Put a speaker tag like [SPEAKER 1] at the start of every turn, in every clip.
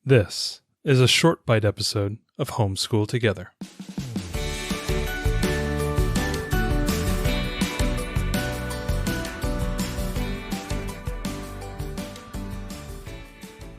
[SPEAKER 1] This is a short bite episode of Homeschool Together.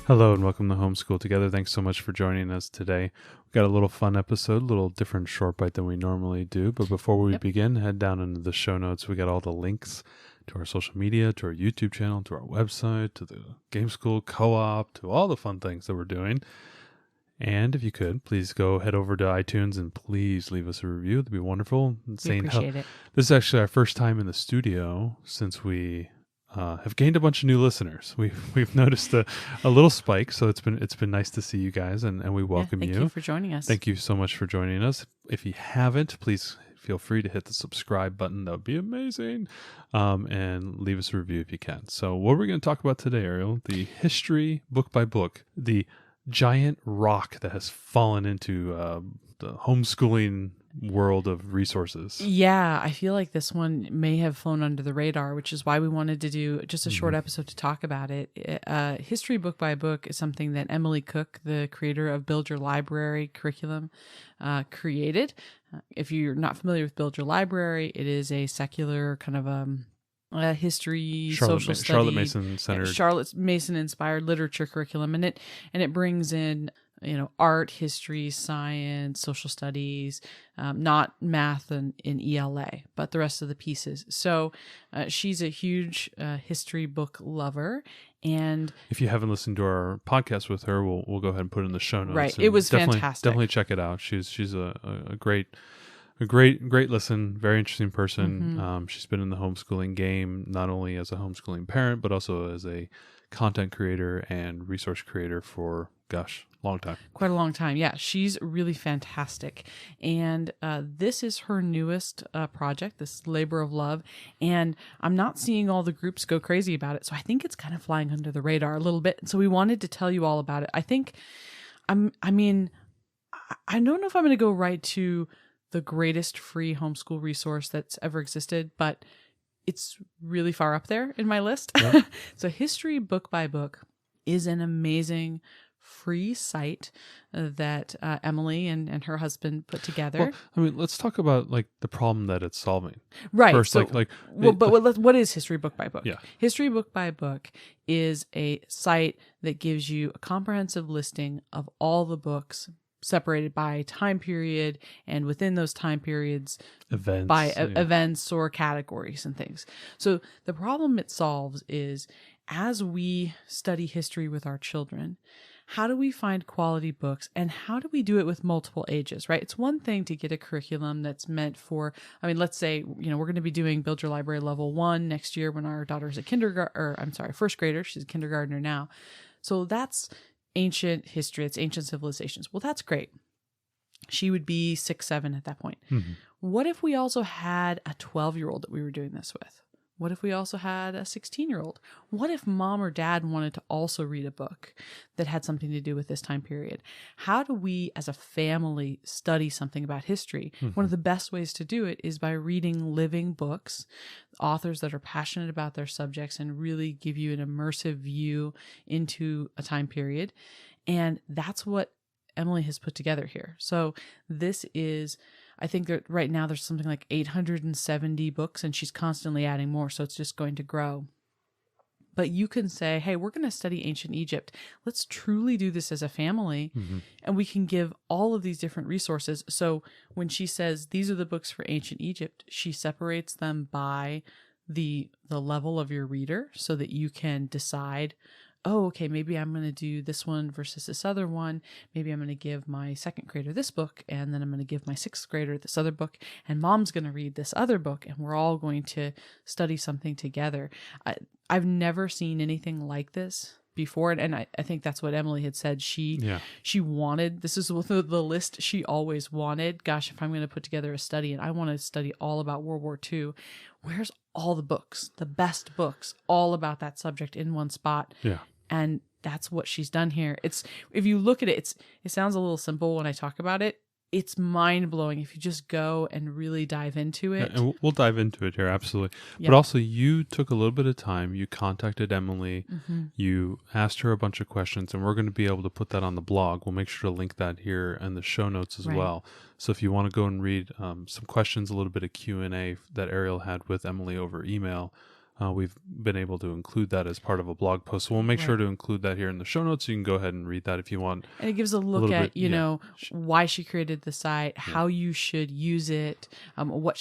[SPEAKER 1] Hello and welcome to Homeschool Together. Thanks so much for joining us today. We've got a little fun episode, a little different short bite than we normally do. But before we begin, head down into the show notes. We got all the links to our social media, to our YouTube channel, to our website, to the Game School Co-op, to all the fun things that we're doing. And if you could, please go head over to iTunes and please leave us a review. It'd be wonderful.
[SPEAKER 2] We appreciate it.
[SPEAKER 1] This is actually our first time in the studio since we have gained a bunch of new listeners. We've noticed a little spike, so it's been nice to see you guys, and we welcome you.
[SPEAKER 2] Thank you for joining us.
[SPEAKER 1] Thank you so much for joining us. If you haven't, please feel free to hit the subscribe button. That would be amazing. And leave us a review if you can. So what we're going to talk about today, Ariel, the history book by book, the giant rock that has fallen into the homeschooling world of resources.
[SPEAKER 2] Yeah, I feel like this one may have flown under the radar, which is why we wanted to do just a short episode to talk about it. History book by book is something that Emily Cook, the creator of Build Your Library curriculum, created. If you're not familiar with Build Your Library, it is a secular kind of history, social study, Charlotte Mason inspired literature curriculum, and it brings in art, history, science, social studies, not math in ELA, but the rest of the pieces. So she's a huge history book lover. And
[SPEAKER 1] if you haven't listened to our podcast with her, we'll go ahead and put it in the show notes.
[SPEAKER 2] Right. It was fantastic.
[SPEAKER 1] Definitely check it out. She's a great listen, very interesting person.
[SPEAKER 2] Mm-hmm.
[SPEAKER 1] She's been in the homeschooling game, not only as a homeschooling parent, but also as a content creator and resource creator for, long time.
[SPEAKER 2] Quite a long time. Yeah, she's really fantastic. And this is her newest project, this labor of love. And I'm not seeing all the groups go crazy about it. So I think it's kind of flying under the radar a little bit. So we wanted to tell you all about it. I think, I don't know if I'm going to go right to the greatest free homeschool resource that's ever existed, but it's really far up there in my list. Yeah. So History Book by Book is an amazing free site that Emily and her husband put together.
[SPEAKER 1] Well, let's talk about the problem that it's solving.
[SPEAKER 2] Right.
[SPEAKER 1] First,
[SPEAKER 2] so, what is History Book by Book?
[SPEAKER 1] Yeah.
[SPEAKER 2] History Book by Book is a site that gives you a comprehensive listing of all the books separated by time period, and within those time periods, events or categories and things. So the problem it solves is, as we study history with our children, how do we find quality books, and how do we do it with multiple ages, right? It's one thing to get a curriculum that's meant for, let's say, we're going to be doing Build Your Library Level 1 next year when our daughter's a first grader. She's a kindergartner now. So that's ancient history. It's ancient civilizations. Well, that's great. She would be 6, 7 at that point. Mm-hmm. What if we also had a 12-year-old that we were doing this with? What if we also had a 16-year-old? What if mom or dad wanted to also read a book that had something to do with this time period? How do we, as a family, study something about history? Mm-hmm. One of the best ways to do it is by reading living books, authors that are passionate about their subjects and really give you an immersive view into a time period. And that's what Emily has put together here. So this is, I think that right now there's something like 870 books, and she's constantly adding more, so it's just going to grow. But you can say, hey, we're going to study ancient Egypt. Let's truly do this as a family, and we can give all of these different resources. So when she says these are the books for ancient Egypt, she separates them by the level of your reader so that you can decide, oh, okay, maybe I'm going to do this one versus this other one. Maybe I'm going to give my second grader this book, and then I'm going to give my sixth grader this other book, and mom's going to read this other book, and we're all going to study something together. I've never seen anything like this before, and I think that's what Emily had said. She wanted, this is the list she always wanted. Gosh, if I'm going to put together a study and I want to study all about World War II, where's all the books, the best books, all about that subject in one spot?
[SPEAKER 1] Yeah.
[SPEAKER 2] And that's what she's done here. If you look at it, it sounds a little simple when I talk about it. it's mind-blowing if you just go and really dive into it.
[SPEAKER 1] Yeah, and we'll dive into it here, absolutely.
[SPEAKER 2] Yeah.
[SPEAKER 1] But also, you took a little bit of time. You contacted Emily.
[SPEAKER 2] Mm-hmm.
[SPEAKER 1] You asked her a bunch of questions, and we're going to be able to put that on the blog. We'll make sure to link that here in the show notes as
[SPEAKER 2] Right.
[SPEAKER 1] well. So if you want to go and read some questions, a little bit of Q&A that Ariel had with Emily over email, we've been able to include that as part of a blog post. So we'll make sure to include that here in the show notes. You can go ahead and read that if you want.
[SPEAKER 2] And it gives a look at, why she created the site, how you should use it, what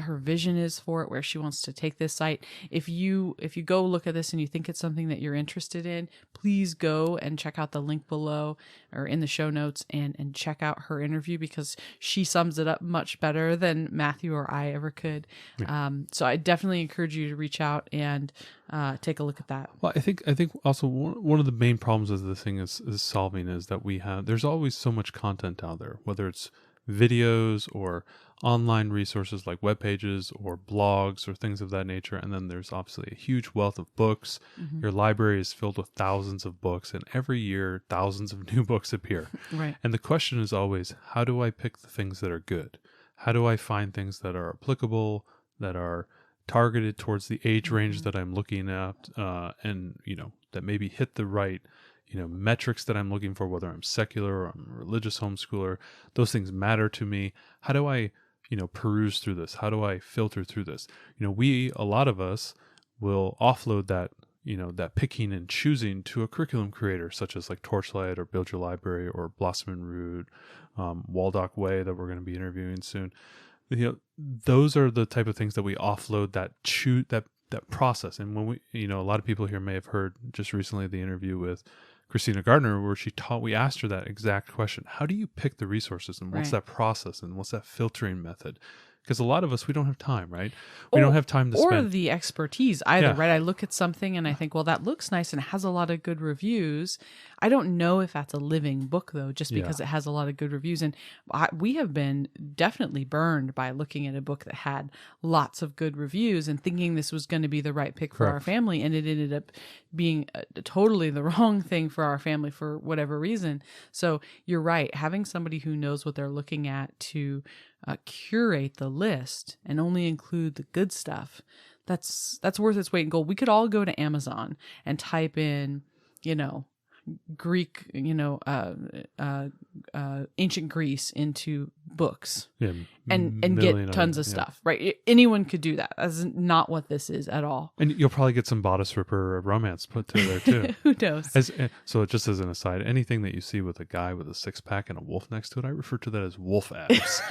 [SPEAKER 2] her vision is for it, where she wants to take this site. If you go look at this and you think it's something that you're interested in, please go and check out the link below or in the show notes and check out her interview, because she sums it up much better than Matthew or I ever could. Yeah. So I definitely encourage you to reach out and take a look at that.
[SPEAKER 1] Well, I think also one of the main problems of this thing is solving is that there's always so much content out there, whether it's videos or online resources like web pages or blogs or things of that nature. And then there's obviously a huge wealth of books. Mm-hmm. Your library is filled with thousands of books, and every year thousands of new books appear.
[SPEAKER 2] Right.
[SPEAKER 1] And the question is always, how do I pick the things that are good? How do I find things that are applicable, that are targeted towards the age range that I'm looking at, and that maybe hit the right metrics that I'm looking for, whether I'm secular or I'm a religious homeschooler? Those things matter to me. How do I peruse through this? How do I filter through this? A lot of us will offload that that picking and choosing to a curriculum creator such as like Torchlight or Build Your Library or Blossom and Root, Waldock Way that we're going to be interviewing soon. Those are the type of things that we offload that process. And when we, a lot of people here may have heard just recently the interview with Christina Gardner, where we asked her that exact question. How do you pick the resources, and what's that process, and what's that filtering method? Because a lot of us, we don't have time, right? We don't have time to spend.
[SPEAKER 2] Or the expertise either, right? I look at something and I think, well, that looks nice and it has a lot of good reviews. I don't know if that's a living book, though, just because it has a lot of good reviews. And we have been definitely burned by looking at a book that had lots of good reviews and thinking this was going to be the right pick for our family. And it ended up being totally the wrong thing for our family for whatever reason. So you're right. Having somebody who knows what they're looking at to curate the list and only include the good stuff, that's worth its weight in gold. We could all go to Amazon and type in, Greek, ancient Greece into books, and get tons of stuff, right? Anyone could do that. That's not what this is at all.
[SPEAKER 1] And you'll probably get some bodice ripper romance put to there too.
[SPEAKER 2] Who knows?
[SPEAKER 1] So just as an aside, anything that you see with a guy with a 6-pack and a wolf next to it, I refer to that as wolf abs.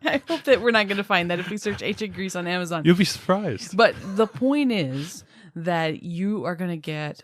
[SPEAKER 2] I hope that we're not going to find that if we search ancient Greece on Amazon.
[SPEAKER 1] You'll be surprised.
[SPEAKER 2] But the point is that you are going to get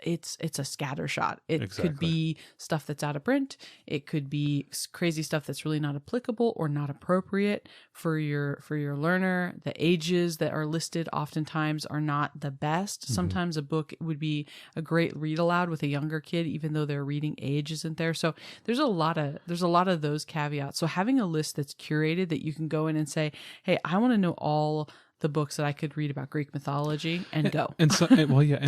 [SPEAKER 2] it's a scatter shot. It could be stuff that's out of print. It could be crazy stuff that's really not applicable or not appropriate for your learner. The ages that are listed oftentimes are not the best. Mm-hmm. Sometimes a book would be a great read aloud with a younger kid, even though their reading age isn't there. So there's a lot of those caveats. So having a list that's curated that you can go in and say, hey, I want to know all the books that I could read about Greek mythology and go.
[SPEAKER 1] And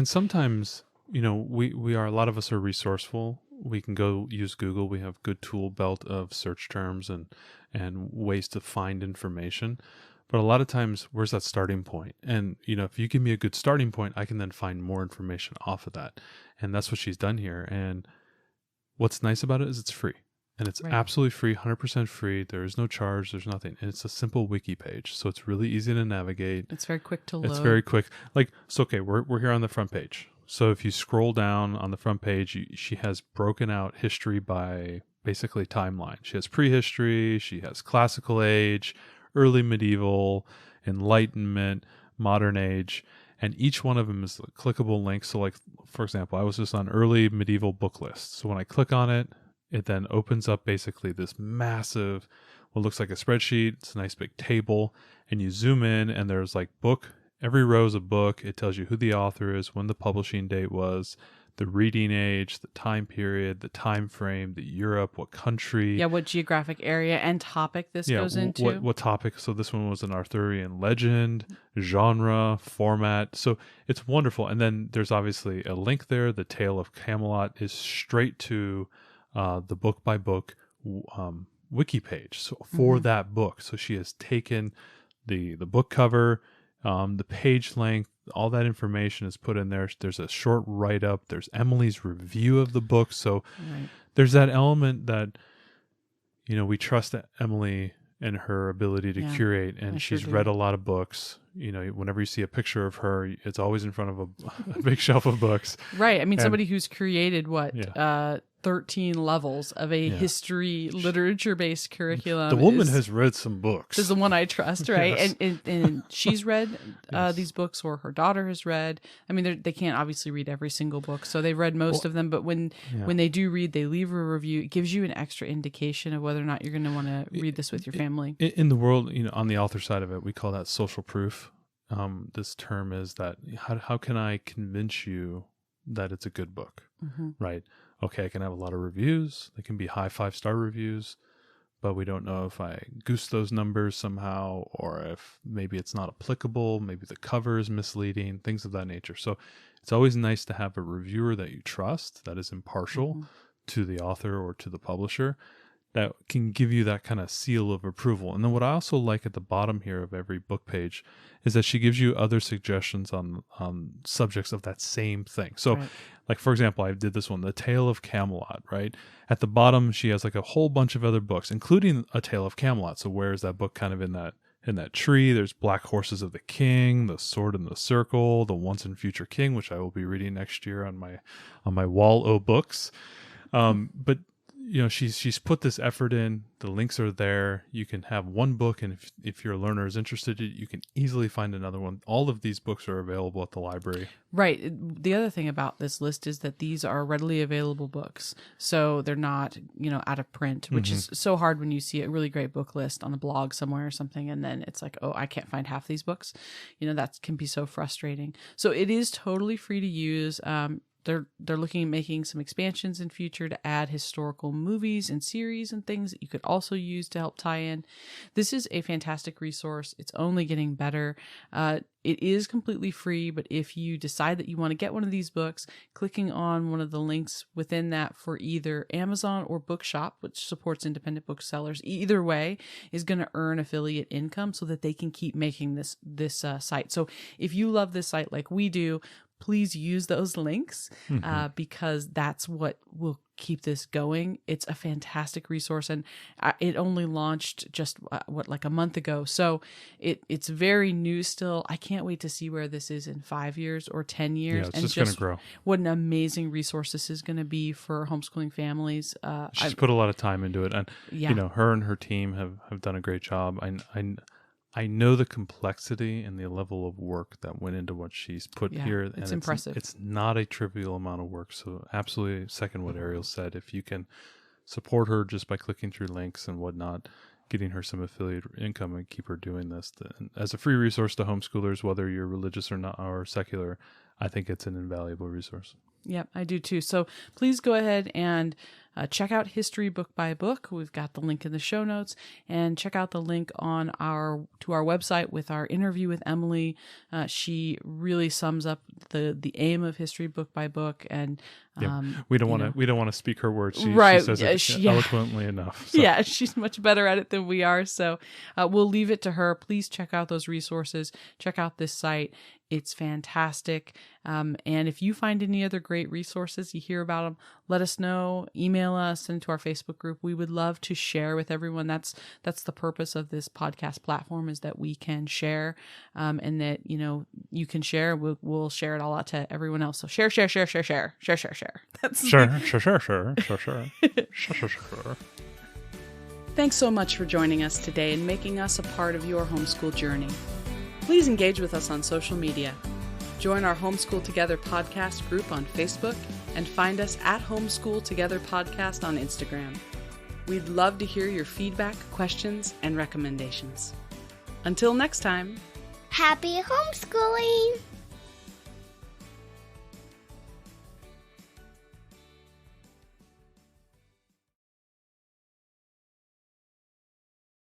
[SPEAKER 1] sometimes, we are, a lot of us are resourceful. We can go use Google. We have good tool belt of search terms and ways to find information. But a lot of times, where's that starting point? And, if you give me a good starting point, I can then find more information off of that. And that's what she's done here. And what's nice about it is it's free. And it's absolutely free, 100% free. There is no charge. There's nothing. And it's a simple wiki page. So it's really easy to navigate.
[SPEAKER 2] It's very quick to load.
[SPEAKER 1] It's very quick. We're here on the front page. So if you scroll down on the front page, she has broken out history by basically timeline. She has prehistory. She has classical age, early medieval, Enlightenment, modern age. And each one of them is a clickable link. So for example, I was just on early medieval book list. So when I click on it, it then opens up basically this massive, what looks like a spreadsheet. It's a nice big table, and you zoom in and there's book. Every row is a book. It tells you who the author is, when the publishing date was, the reading age, the time period, the time frame, the Europe, what country.
[SPEAKER 2] Yeah, what geographic area and topic this goes into.
[SPEAKER 1] What topic. So this one was an Arthurian legend, genre, format. So it's wonderful. And then there's obviously a link there. The Tale of Camelot is straight to the book by book wiki page for that book. So she has taken the book cover, the page length, all that information is put in there. There's a short write-up. There's Emily's review of the book. So there's that element that, we trust Emily and her ability to curate, and she's read a lot of books. Whenever you see a picture of her, it's always in front of a big shelf of books.
[SPEAKER 2] Right. I mean, somebody who's created 13 levels of a history, literature-based curriculum.
[SPEAKER 1] The woman has read some books.
[SPEAKER 2] This is the one I trust, right? Yes. And she's read these books, or her daughter has read. I mean, they can't obviously read every single book, so they've read most of them. But when they do read, they leave a review. It gives you an extra indication of whether or not you're going to want to read this with your family.
[SPEAKER 1] In the world, on the author side of it, we call that social proof. This term is that how can I convince you that it's a good book, right? Okay, I can have a lot of reviews. They can be high 5-star reviews, but we don't know if I goose those numbers somehow, or if maybe it's not applicable, maybe the cover is misleading, things of that nature. So it's always nice to have a reviewer that you trust, that is impartial to the author or to the publisher, that can give you that kind of seal of approval. And then what I also like at the bottom here of every book page is that she gives you other suggestions on subjects of that same thing. So like, for example, I did this one, The Tale of Camelot, right? At the bottom, she has like a whole bunch of other books, including A Tale of Camelot. So where is that book kind of in that tree? There's Black Horses of the King, The Sword in the Circle, The Once and Future King, which I will be reading next year on my wall o' books. But she's put this effort in. The links are there. You can have one book, and if your learner is interested, you can easily find another one. All of these books are available at the library.
[SPEAKER 2] Right. The other thing about this list is that these are readily available books. So they're not, out of print, which is so hard when you see a really great book list on a blog somewhere or something, and then it's like, oh, I can't find half these books. That can be so frustrating. So it is totally free to use. They're looking at making some expansions in future to add historical movies and series and things that you could also use to help tie in. This is a fantastic resource. It's only getting better. It is completely free, but if you decide that you want to get one of these books, clicking on one of the links within that for either Amazon or Bookshop, which supports independent booksellers, either way is going to earn affiliate income so that they can keep making this site. So if you love this site like we do, please use those links because that's what will keep this going. It's a fantastic resource, and it only launched just like a month ago. So it's very new still. I can't wait to see where this is in 5 years or 10 years.
[SPEAKER 1] Yeah, it's just going to grow.
[SPEAKER 2] What an amazing resource this is going to be for homeschooling families.
[SPEAKER 1] She's put a lot of time into it, and her and her team have done a great job. I know the complexity and the level of work that went into what she's put here. And
[SPEAKER 2] it's impressive.
[SPEAKER 1] It's not a trivial amount of work. So absolutely second what Ariel said. If you can support her just by clicking through links and whatnot, getting her some affiliate income and keep her doing this as a free resource to homeschoolers, whether you're religious or not or secular, I think it's an invaluable resource.
[SPEAKER 2] Yep, I do too. So please go ahead and check out History Book by Book. We've got the link in the show notes, and check out the link on to our website with our interview with Emily. She really sums up the aim of History Book by Book, and
[SPEAKER 1] we don't want to speak her words. She says it eloquently enough. So.
[SPEAKER 2] Yeah, she's much better at it than we are. So we'll leave it to her. Please check out those resources. Check out this site. It's fantastic. And if you find any other great resources, you hear about them, let us know. Email us, send it to our Facebook group. We would love to share with everyone. That's the purpose of this podcast platform, is that we can share, and that you can share. We'll share it all out to everyone else. So share. That's
[SPEAKER 1] sure.
[SPEAKER 2] Thanks so much for joining us today and making us a part of your homeschool journey. Please engage with us on social media. Join our Homeschool Together podcast group on Facebook and find us at Homeschool Together Podcast on Instagram. We'd love to hear your feedback, questions, and recommendations. Until next time,
[SPEAKER 3] happy homeschooling!